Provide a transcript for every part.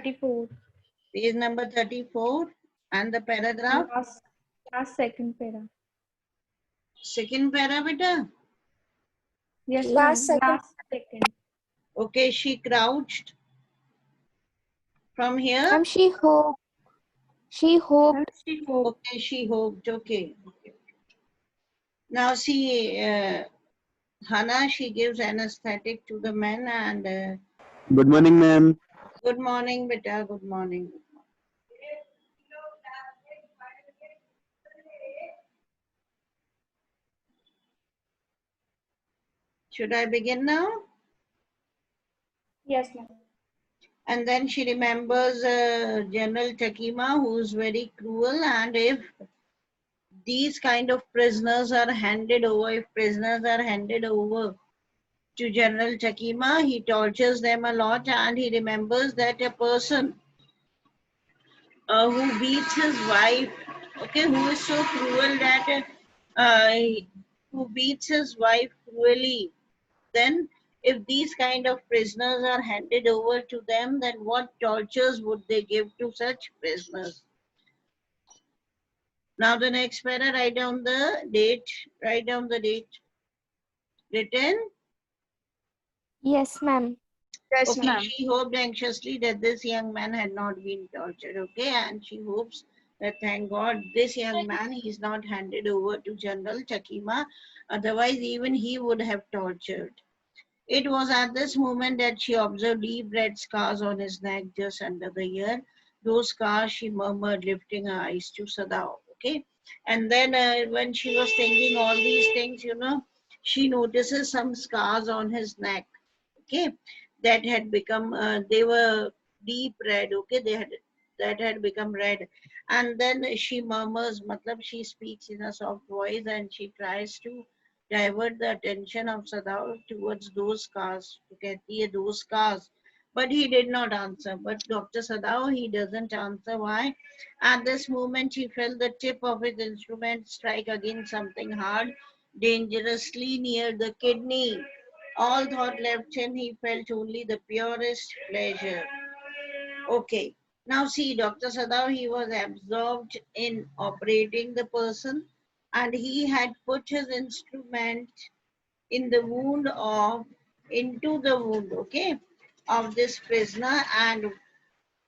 34. Page number 34 and the paragraph? Last second para. Second para, beta? Yes, Last ma'am. second. Last second. Okay, she crouched from here. Ma'am, she hoped. She hoped. Ma'am, she hoped. Okay, she hoped. Okay. Now see, Hana, she gives anesthetic to the men and Good morning, ma'am. good morning, beta. Good morning. Should I begin now? Yes, ma'am. And then she remembers General Takima, who is very cruel, and if these kind of prisoners are handed over, if prisoners are handed over to General Takima, he tortures them a lot, and he remembers that a person who beats his wife, okay, who is so cruel that who beats his wife cruelly, then if these kind of prisoners are handed over to them, then what tortures would they give to such prisoners? Now the next para, write down the date. Write down the date. Written? Yes, ma'am. Yes, Okay, ma'am. she hoped anxiously that this young man had not been tortured, okay? And she hopes that, thank God, this young man is not handed over to General Takima. Otherwise, even he would have tortured. It was at this moment that she observed deep red scars on his neck just under the ear. Those scars, she murmured, lifting her eyes to Sada, okay? And then when she was thinking all these things, you know, she notices some scars on his neck, okay? That had become, they were deep red, okay? That had become red. And then she murmurs, matlab she speaks in a soft voice and she tries to divert the attention of Sada towards those scars, to get those scars. But he did not answer. But Dr. Sadao, he doesn't answer. Why? At this moment, he felt the tip of his instrument strike against something hard, dangerously near the kidney. All thought left him, he felt only the purest pleasure. Okay. Now see, Dr. Sadao, he was absorbed in operating the person and he had put his instrument in the wound of, into the wound, okay, of this prisoner, and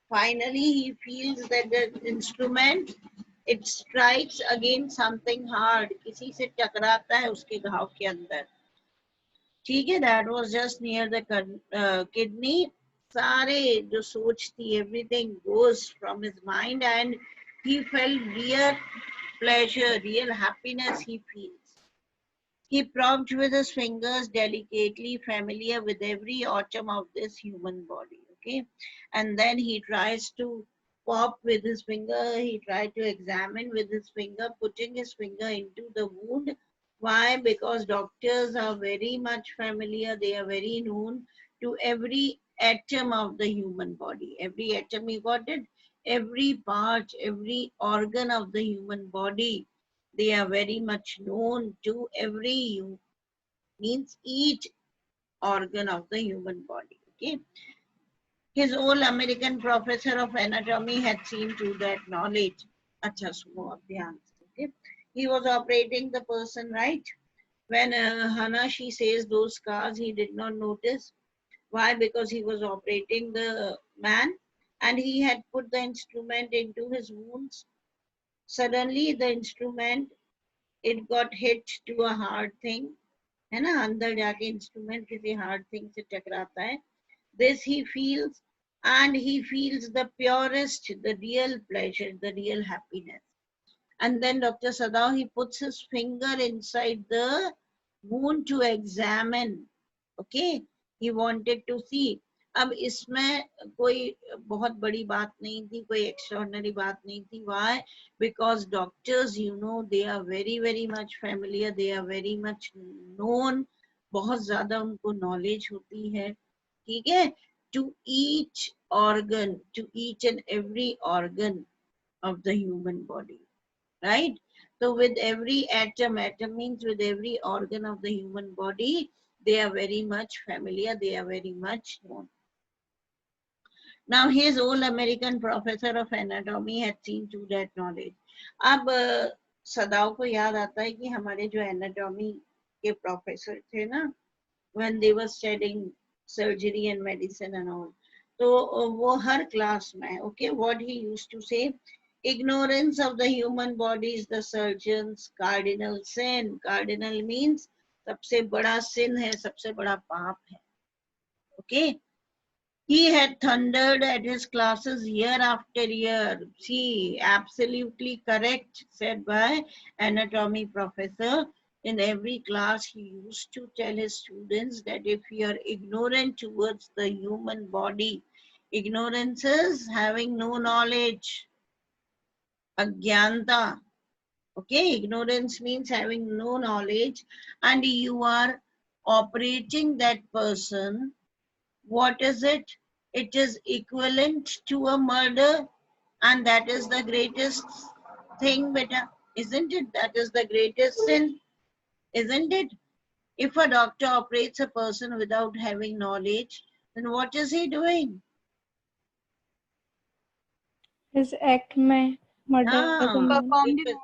finally he feels that the instrument, it strikes against something hard, किसी से टकराता है उसके घाव के अंदर, ठीक है, that was just near the kidney. सारे जो सोच थी, everything goes from his mind and he felt real pleasure, real happiness he feels. He probed with his fingers delicately, familiar with every atom of this human body, okay? And then he tries to pop with his finger, he tried to examine with his finger, putting his finger into the wound. Why? Because doctors are very much familiar, they are very known to every atom of the human body. Every atom, you got it? Every part, every organ of the human body, they are very much known to every, means each organ of the human body, okay? His old American professor of anatomy had seen to that knowledge. Acha, suno ab dhyan se, okay? He was operating the person, right? When Hana, she says those scars, he did not notice. Why? Because he was operating the man and he had put the instrument into his wounds. Suddenly the instrument, it got hit to a hard thing, है ना, अंदर जाके instrument किसी hard thing से टकराता है. This he feels, and he feels the purest, the real pleasure, the real happiness. And then Dr. Sadao, he puts his finger inside the wound to examine, okay? He wanted to see. अब इसमें कोई बहुत बड़ी बात नहीं थी, कोई extraordinary बात नहीं थी. Why? Because doctors, you know, they are very, very much familiar, they are very much known, बहुत ज़्यादा उनको knowledge होती है, ठीक है? To each organ, to each and every organ of the human body, right? So with every atom, atom means with every organ of the human body, they are very much familiar, they are very much known. Now his old American professor of anatomy had seen to that knowledge. अब सदाओं को याद आता है कि हमारे जो anatomy के professor थे ना, when they were studying surgery and medicine and all, तो वो हर class में, okay, what he used to say, ignorance of the human body is the surgeon's cardinal sin. Cardinal means सबसे बड़ा sin है, सबसे बड़ा पाप है, okay. He had thundered at his classes year after year. See, absolutely correct, said by anatomy professor. In every class, he used to tell his students that if you are ignorant towards the human body, ignorance is having no knowledge, agyanta. Okay, ignorance means having no knowledge, and you are operating that person. What is it? It is equivalent to a murder, and that is the greatest thing, beta. Isn't it? That is the greatest sin, isn't it? If a doctor operates a person without having knowledge, then what is he doing? His act में murder Ah, करना.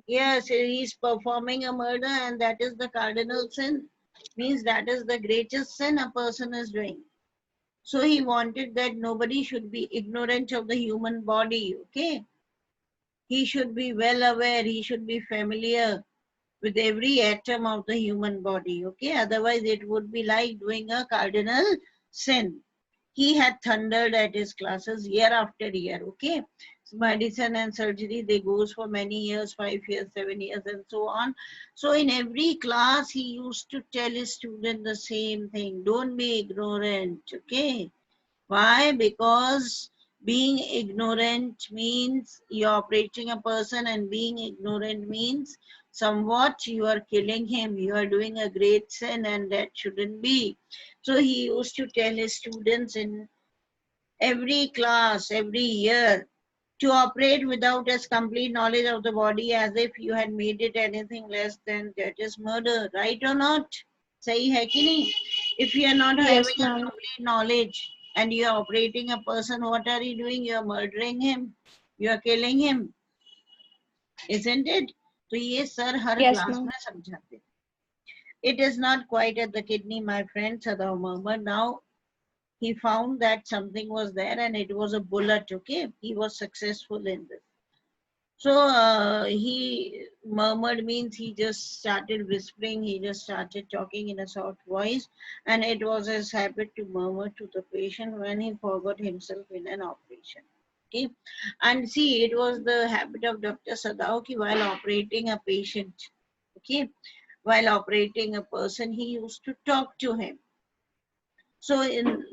yes, he is performing a murder, and that is the cardinal sin. Means that is the greatest sin a person is doing. So he wanted that nobody should be ignorant of the human body, okay? He should be well aware, he should be familiar with every atom of the human body, okay? Otherwise, it would be like doing a cardinal sin. He had thundered at his classes year after year, okay? So medicine and surgery, they goes for many years, 5 years, 7 years, and so on. So in every class, he used to tell his student the same thing. Don't be ignorant, okay? Why? Because being ignorant means you're operating a person, and being ignorant means somewhat you are killing him. You are doing a great sin, and that shouldn't be. So he used to tell his students in every class, every year, to operate without as complete knowledge of the body as if you had made it anything less than that is murder. Right or not? Sahi hai ki nahi? If you are not Yes, having a ma'am. complete knowledge and you are operating a person, what are you doing? You are murdering him. You are killing him. Isn't it? तो ये sir हर Yes, class ma'am. में समझाते. It is not quite at the kidney, my friend, Sada Muhammad. Now he found that something was there and it was a bullet, okay? He was successful in this. So he murmured means he just started whispering, he just started talking in a soft voice, and it was his habit to murmur to the patient when he forgot himself in an operation. Okay, and see, it was the habit of Dr. Sadao ki while operating a patient, okay, while operating a person, he used to talk to him. So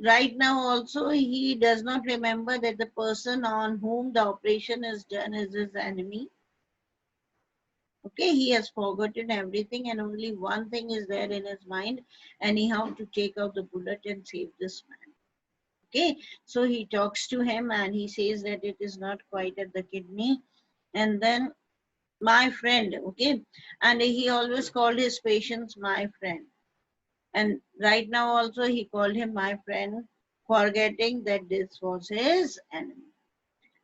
right now also he does not remember that the person on whom the operation is done is his enemy. Okay, he has forgotten everything and only one thing is there in his mind, anyhow to take out the bullet and save this man. Okay, so he talks to him and he says that it is not quite at the kidney. And then my friend, okay, and he always called his patients my friend. And right now also he called him my friend, forgetting that this was his enemy.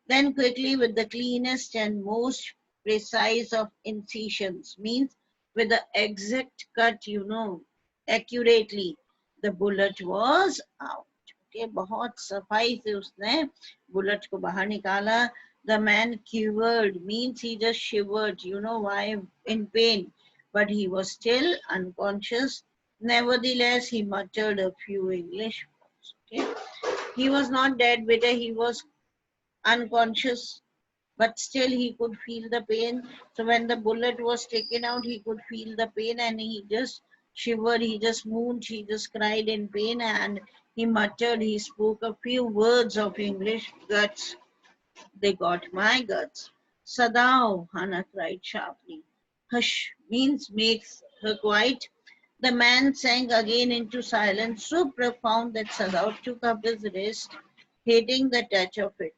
Then quickly with the cleanest and most precise of incisions, means with the exact cut, you know, accurately, the bullet was out. Okay, बहुत सफाई से उसने bullet को बाहर निकाला. The man quivered, means he just shivered, you know why, in pain, but he was still unconscious. Nevertheless, he muttered a few English words. Okay, he was not dead, better, he was unconscious, but still he could feel the pain. So when the bullet was taken out, he could feel the pain and he just shivered, he just moaned, he just cried in pain and he muttered, he spoke a few words of English. Guts, they got my guts. Sadao, Hannah cried sharply. Hush means makes her quiet. The man sank again into silence so profound that Sadao took up his wrist, hating the touch of it.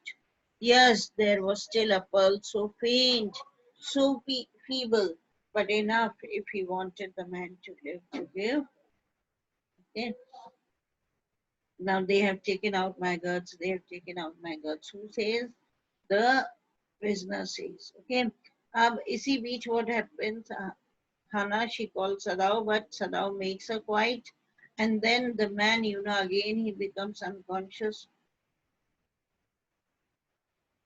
Yes, there was still a pulse, so faint, so feeble, but enough if he wanted the man to live to give. Okay. Now they have taken out my guts. They have taken out my guts. Who says? The prisoner says. Okay. Isi beach what happens? Hana, she calls Sadao, but Sadao makes her quiet. And then the man, again he becomes unconscious.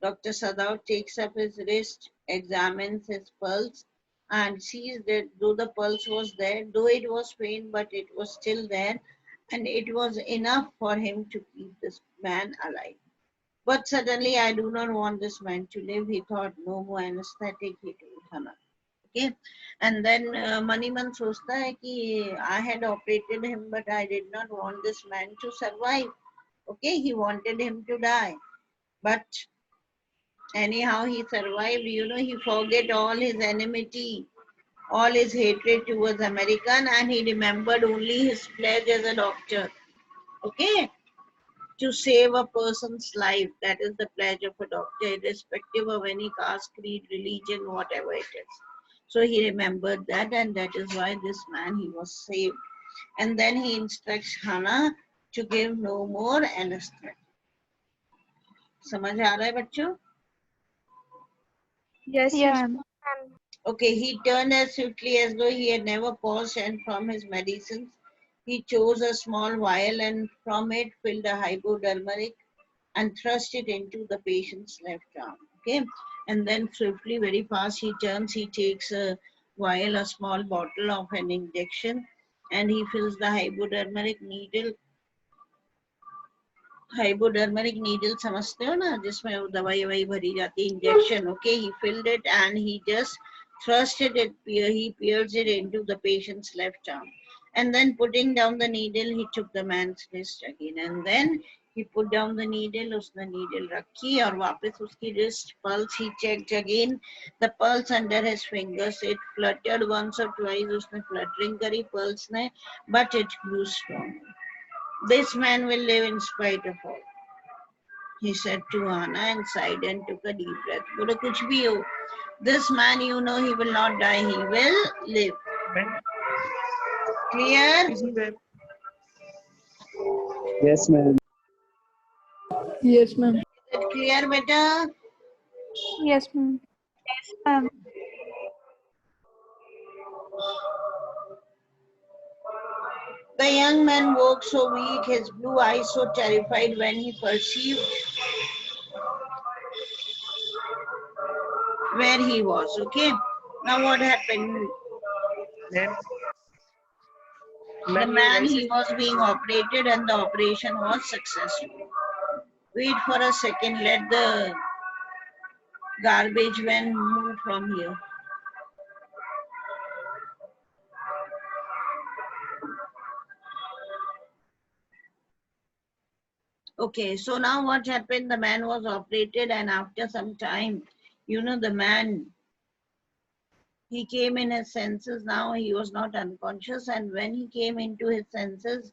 Dr. Sadao takes up his wrist, examines his pulse, and sees that though the pulse was there, though it was faint, but it was still there, and it was enough for him to keep this man alive. But suddenly, I do not want this man to live. He thought, no more anesthetic, he told Hana. Okay, and then Maniman सोचता है कि I had operated him, but I did not want this man to survive. Okay, he wanted him to die, but anyhow he survived. He forget all his enmity, all his hatred towards American, and he remembered only his pledge as a doctor. Okay, to save a person's life. That is the pledge of a doctor, irrespective of any caste, creed, religion, whatever it is. So he remembered that, and that is why this man, he was saved. And then he instructs Hana to give no more anesthetic. समझ आ रहा है बच्चों? Yes, Yes, ma'am. ma'am. Okay, he turned as swiftly as though he had never paused, and from his medicines, he chose a small vial and from it filled a hypodermic and thrust it into the patient's left arm. Okay, and then swiftly, very fast, he turns, he takes a vial, a small bottle of an injection, and he fills the hypodermic needle समझते हो ना जिसमें वो दवाई ववाई भरी जाती है injection. Okay, he filled it and he just thrusted it, he pierced it into the patient's left arm, and then putting down the needle he took the man's wrist again, and then he put down the needle, उसने needle रखी और वापस उसकी wrist pulse he checked again, the pulse under his fingers, it fluttered once or twice, उसने fluttering करी pulse ने, but it grew strong. This man will live in spite of all, he said to Anna and sighed and took a deep breath. Bolo kuch bhi ho, this man, he will not die, he will live. Clear? Yes, ma'am. Yes, ma'am. Is it clear, beta? Yes, ma'am. Ma'am. The young man woke so weak, his blue eyes so terrified when he perceived where he was. Okay, now what happened? The man, he was being operated and the operation was successful. Wait for a second, let the garbage van move from here. Okay, so now what happened? The man was operated, and after some time, the man, he came in his senses. Now he was not unconscious, and when he came into his senses,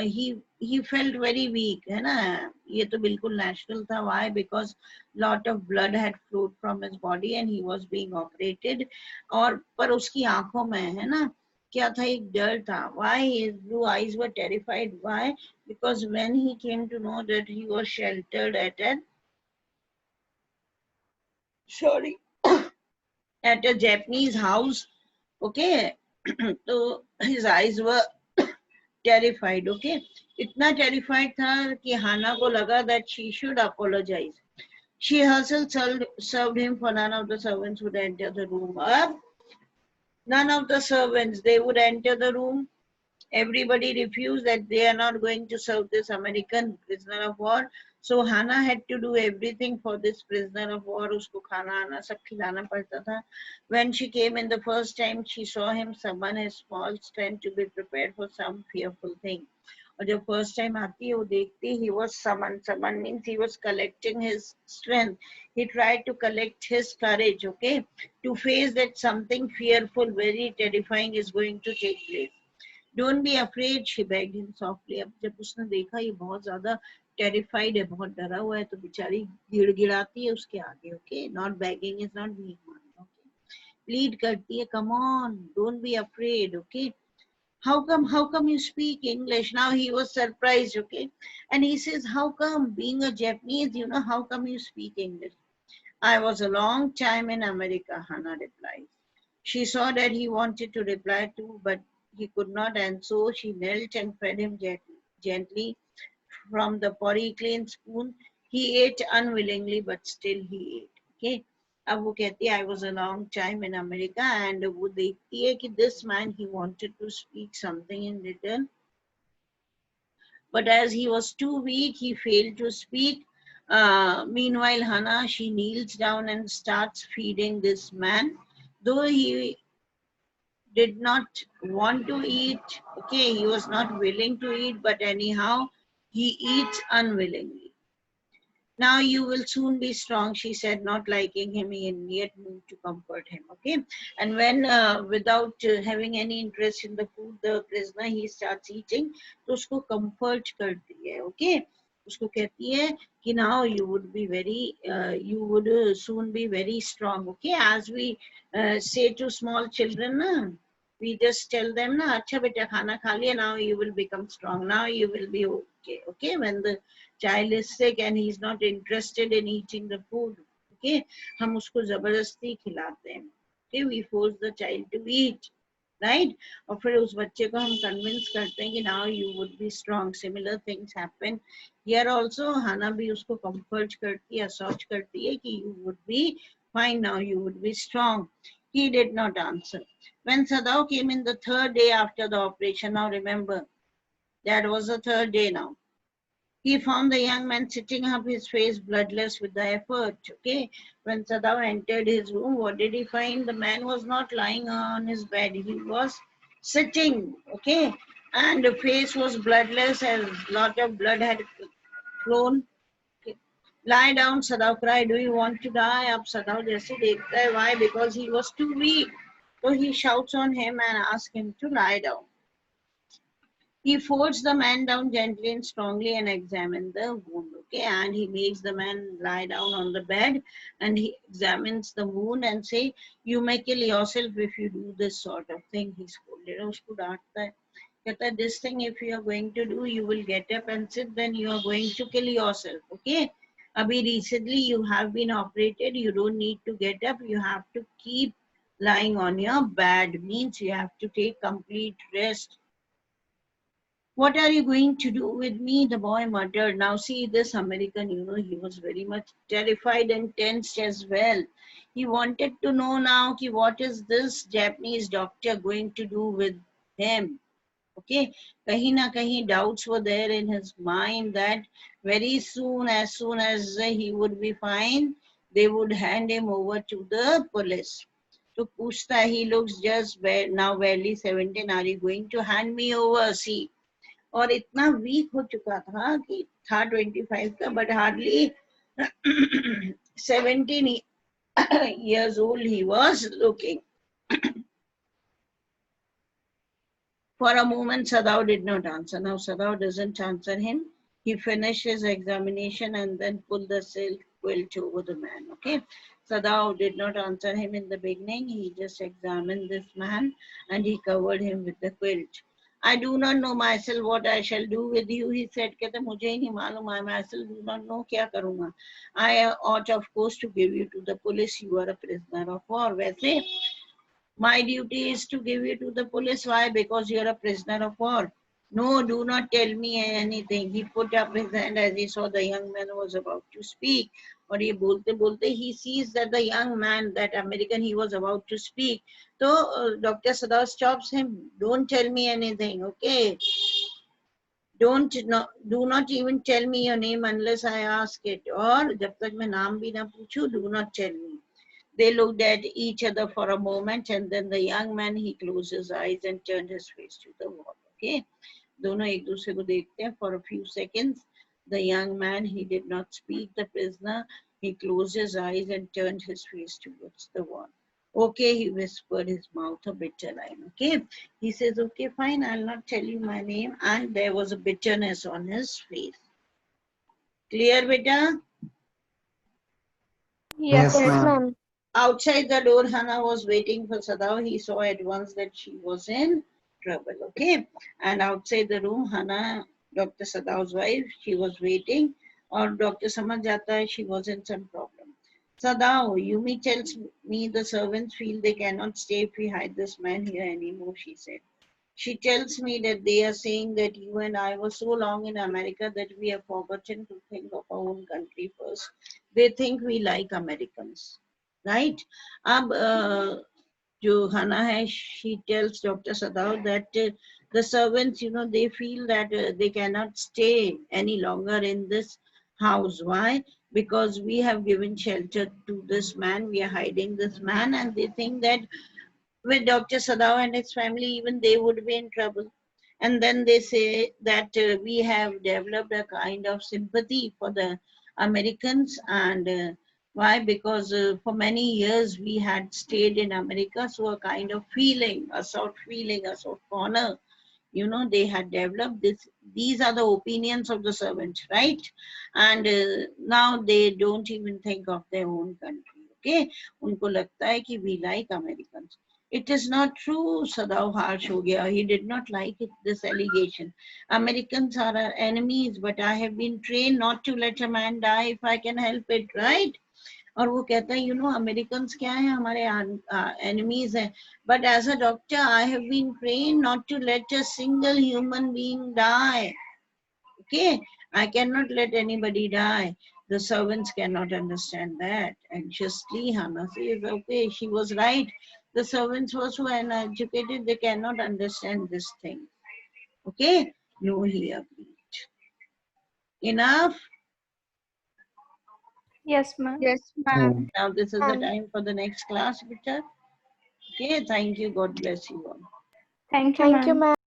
he felt very weak. है ना? ये तो बिल्कुल natural था. Why? Because lot of blood had flowed from his body, and he was being operated. और पर उसकी आंखों में है ना क्या था? एक डर था. Why? His blue eyes were terrified. Why? Because when he came to know that he was sheltered at at a Japanese house, okay, so his eyes were terrified. Okay, इतना terrified था कि Hana को लगा that she should apologize. She herself served him, for none of the servants would enter the room. None of the servants, they would enter the room. Everybody refused that they are not going to serve this American prisoner of war. So Hana had to do everything for this prisoner of war. Usko khana ana sab khilana padta tha. When she came in the first time, she saw him summon his small strength to be prepared for some fearful thing. और जब first time आती है वो देखती he was summoned means he was collecting his strength, he tried to collect his courage, okay, to face that something fearful, very terrifying is going to take place. Don't be afraid, she begged him softly. अब जब उसने देखा ये बहुत ज़्यादा terrified है, बहुत डरा हुआ है, तो बेचारी गिड़गिड़ाती है उसके आगे, okay? Not begging is not being one, okay? Plead करती है, come on, don't be afraid, okay? How come you speak English? Now he was surprised, okay? And he says, how come, being a Japanese, how come you speak English? I was a long time in America, Hannah replies. She saw that he wanted to reply too, but he could not, and so she knelt and fed him gently from the porcelain spoon. He ate unwillingly, but still he ate. Okay. अब वो कहती है I was a long time in America, and वो देखती है कि this man, he wanted to speak something in return, but as he was too weak, he failed to speak. Meanwhile, Hannah, she kneels down and starts feeding this man, though he did not want to eat. Okay, he was not willing to eat, but anyhow, he eats unwillingly. Now you will soon be strong, she said, not liking him, yet moved to comfort him. Okay, and when without having any interest in the food, the prisoner, he starts eating, तो उसको comfort करती है. Okay, उसको कहती है कि now you would be very, you would soon be very strong. Okay, as we say to small children, na, we just tell them, na, अच्छा बेटा खाना खा लिया, now you will become strong, now you will be okay. Okay, when the child is sick and he is not interested in eating the food, okay, हम उसको जबरदस्ती खिलाते हैं. Okay, we force the child to eat, right? और फिर उस बच्चे को हम convince करते हैं कि now you would be strong. Similar things happen here also. Hannah भी उसको comfort करती है, assure करती है कि you would be fine now, you would be strong. He did not answer. When Sadao came in the third day after the operation, now remember, that was the third day now. He found the young man sitting up, his face bloodless with the effort. Okay, when Sadao entered his room, what did he find? The man was not lying on his bed, he was sitting. Okay, and the face was bloodless as lot of blood had flown. Okay. Lie down, Sadao cried. Do you want to die? Ab Sadao jaise dekhta hai. Why? Because he was too weak. So he shouts on him and asks him to lie down. He folds the man down gently and strongly and examines the wound. Okay, and he makes the man lie down on the bed and he examines the wound and say, "You may kill yourself if you do this sort of thing." He scolded. उसको डांटता है. कहता है, this thing if you are going to do, you will get up and sit, then you are going to kill yourself. Okay. Abhi recently you have been operated. You don't need to get up. You have to keep lying on your bed. Means you have to take complete rest. What are you going to do with me? The boy muttered. Now see this American, he was very much terrified and tensed as well. He wanted to know now what is this Japanese doctor going to do with him. Okay, kahin na kahin doubts were there in his mind that very soon as he would be fine, they would hand him over to the police. To पूछता, he looks just now barely 17. Are you going to hand me over? See, और इतना week हो चुका था कि था 25 का, but hardly 17 years old he was looking. For a moment, Sadao did not answer. Now Sadao doesn't answer him. He finished his examination and then pulled the silk quilt over the man. Okay, Sadao did not answer him in the beginning. He just examined this man and he covered him with the quilt. I do not know myself what I shall do with you, he said. कहते मुझे ही नहीं मालूम, I myself do not know क्या करूँगा. I ought of course to give you to the police. You are a prisoner of war. वैसे my duty is to give you to the police. Why? Because you are a prisoner of war. No, do not tell me anything. He put up his hand as he saw the young man was about to speak. और ये बोलते बोलते he sees that the young man, that American, he was about to speak. So Dr. Sada stops him. Don't tell me anything, okay? Do not even tell me your name unless I ask it. और जब तक मैं नाम भी ना पूछूं, do not tell me. They looked at each other for a moment and then the young man, he closed his eyes and turned his face to the wall. Okay, दोनों एक दूसरे को देखते हैं. For a few seconds, the young man, he did not speak. The prisoner, he closed his eyes and turned his face towards the wall. Okay, he whispered, his mouth a bitter line. Okay, he says, okay, fine, I'll not tell you my name. And there was a bitterness on his face. Clear, beta? Yes, Yes, ma'am. Outside the door, Hannah was waiting for Sadao. He saw at once that she was in trouble. Okay. And outside the room, Hannah, Dr. Sadao's wife, she was waiting. Or Dr. Samaj jata hai, she was in some problem. Sadao, Yumi tells me the servants feel they cannot stay if we hide this man here anymore, she said. She tells me that they are saying that you and I were so long in America that we have forgotten to think of our own country first. They think we like Americans, right? अब जो Hana hai, she tells Dr. Sadao that the servants, they feel that they cannot stay any longer in this house. Why? Because we have given shelter to this man, we are hiding this man, and they think that with Dr. Sadao and his family, even they would be in trouble. And then they say that we have developed a kind of sympathy for the Americans. And why? Because for many years we had stayed in America, so a kind of feeling, a sort of honor, they had developed this. These are the opinions of the servants, right? And now they don't even think of their own country. Okay, उनको लगता है कि we like Americans. It is not true. Sadao harsh ho gaya. He did not like it, this allegation. Americans are our enemies, but I have been trained not to let a man die if I can help it, right? और वो कहता है Americans क्या है हमारे enemies हैं but as a doctor I have been train not to let a single human being die okay I cannot let anybody die the servants cannot understand that anxiously Hannah says okay she was right the servants were so uneducated they cannot understand this thing okay no he agreed enough Yes, ma'am. Yes, ma'am. now this is the Ma'am. time for the next class Peter. Okay, thank you. God bless you all. Thank you, Thank you, ma'am. ma'am.